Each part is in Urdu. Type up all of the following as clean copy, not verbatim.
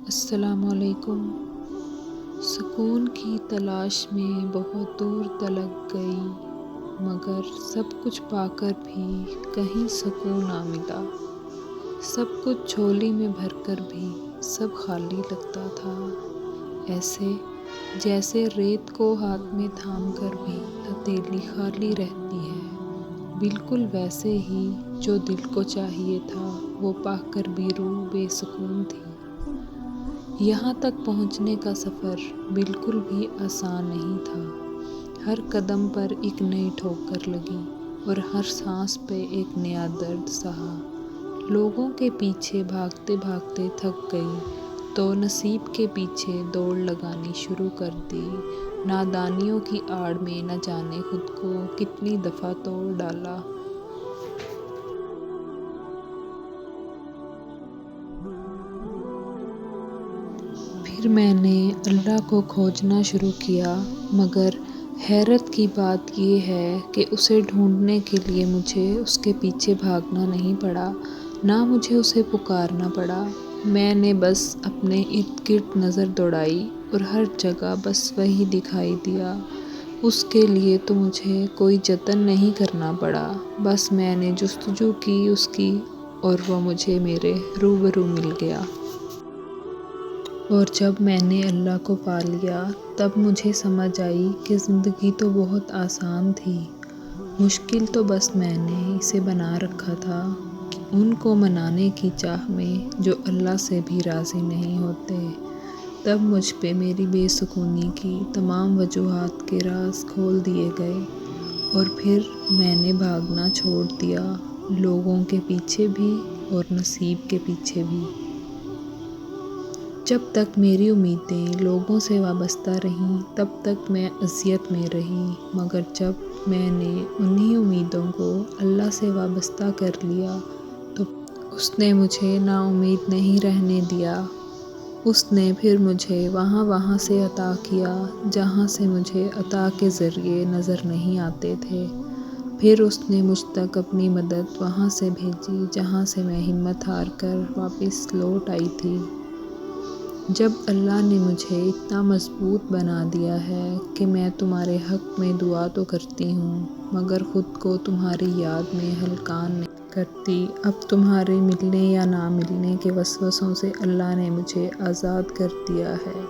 السلام علیکم۔ سکون کی تلاش میں بہت دور تلک گئی، مگر سب کچھ پا کر بھی کہیں سکون نہ ملا۔ سب کچھ جھولی میں بھر کر بھی سب خالی لگتا تھا، ایسے جیسے ریت کو ہاتھ میں تھام کر بھی ہتھیلی خالی رہتی ہے۔ بالکل ویسے ہی جو دل کو چاہیے تھا وہ پا کر بھی روح بے سکون تھی۔ یہاں تک پہنچنے کا سفر بالکل بھی آسان نہیں تھا۔ ہر قدم پر ایک نئی ٹھوکر لگی اور ہر سانس پہ ایک نیا درد سہا۔ لوگوں کے پیچھے بھاگتے بھاگتے تھک گئی تو نصیب کے پیچھے دوڑ لگانی شروع کر دی۔ نادانیوں کی آڑ میں نہ جانے خود کو کتنی دفعہ توڑ ڈالا۔ پھر میں نے اللہ کو کھوجنا شروع کیا، مگر حیرت کی بات یہ ہے کہ اسے ڈھونڈنے کے لیے مجھے اس کے پیچھے بھاگنا نہیں پڑا، نہ مجھے اسے پکارنا پڑا۔ میں نے بس اپنے ارد گرد نظر دوڑائی اور ہر جگہ بس وہی دکھائی دیا۔ اس کے لیے تو مجھے کوئی جتن نہیں کرنا پڑا، بس میں نے جستجو کی اس کی اور وہ مجھے میرے روبرو مل گیا۔ اور جب میں نے اللہ کو پا لیا تب مجھے سمجھ آئی کہ زندگی تو بہت آسان تھی، مشکل تو بس میں نے اسے بنا رکھا تھا، ان کو منانے کی چاہ میں جو اللہ سے بھی راضی نہیں ہوتے۔ تب مجھ پہ میری بے سکونی کی تمام وجوہات کے راز کھول دیے گئے اور پھر میں نے بھاگنا چھوڑ دیا، لوگوں کے پیچھے بھی اور نصیب کے پیچھے بھی۔ جب تک میری امیدیں لوگوں سے وابستہ رہیں تب تک میں اذیت میں رہی، مگر جب میں نے انہی امیدوں کو اللہ سے وابستہ کر لیا تو اس نے مجھے نا امید نہیں رہنے دیا۔ اس نے پھر مجھے وہاں سے عطا کیا جہاں سے مجھے عطا کے ذریعے نظر نہیں آتے تھے۔ پھر اس نے مجھ تک اپنی مدد وہاں سے بھیجی جہاں سے میں ہمت ہار کر واپس لوٹ آئی تھی۔ جب اللہ نے مجھے اتنا مضبوط بنا دیا ہے کہ میں تمہارے حق میں دعا تو کرتی ہوں مگر خود کو تمہاری یاد میں ہلکان نہیں کرتی، اب تمہارے ملنے یا نہ ملنے کے وسوسوں سے اللہ نے مجھے آزاد کر دیا ہے۔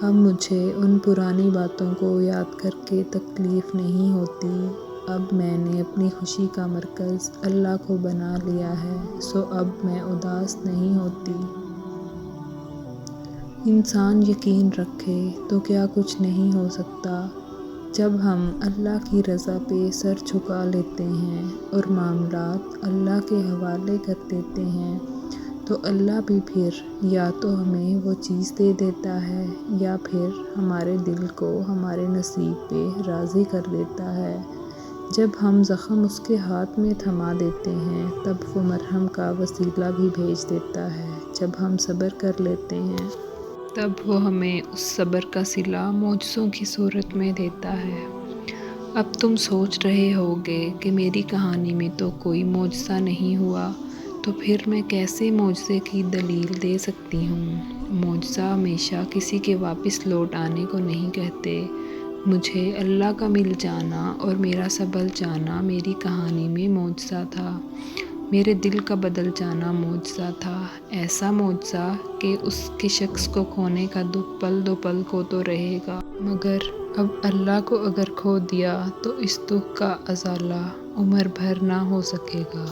اب مجھے ان پرانی باتوں کو یاد کر کے تکلیف نہیں ہوتی، اب میں نے اپنی خوشی کا مرکز اللہ کو بنا لیا ہے، سو اب میں اداس نہیں ہوتی۔ انسان یقین رکھے تو کیا کچھ نہیں ہو سکتا۔ جب ہم اللہ کی رضا پہ سر جھکا لیتے ہیں اور معاملات اللہ کے حوالے کر دیتے ہیں تو اللہ بھی پھر یا تو ہمیں وہ چیز دے دیتا ہے یا پھر ہمارے دل کو ہمارے نصیب پہ راضی کر دیتا ہے۔ جب ہم زخم اس کے ہاتھ میں تھما دیتے ہیں تب وہ مرہم کا وسیلہ بھی بھیج دیتا ہے۔ جب ہم صبر کر لیتے ہیں تب وہ ہمیں اس صبر کا صلہ معجزوں کی صورت میں دیتا ہے۔ اب تم سوچ رہے ہوگے کہ میری کہانی میں تو کوئی معجزہ نہیں ہوا، تو پھر میں کیسے معجزے کی دلیل دے سکتی ہوں؟ معجزہ ہمیشہ کسی کے واپس لوٹ آنے کو نہیں کہتے۔ مجھے اللہ کا مل جانا اور میرا سنبھل جانا میری کہانی میں معجزہ تھا، میرے دل کا بدل جانا معجزہ تھا، ایسا معجزہ کہ اس کے شخص کو کھونے کا دکھ پل دو پل کو تو رہے گا، مگر اب اللہ کو اگر کھو دیا تو اس دکھ کا ازالہ عمر بھر نہ ہو سکے گا۔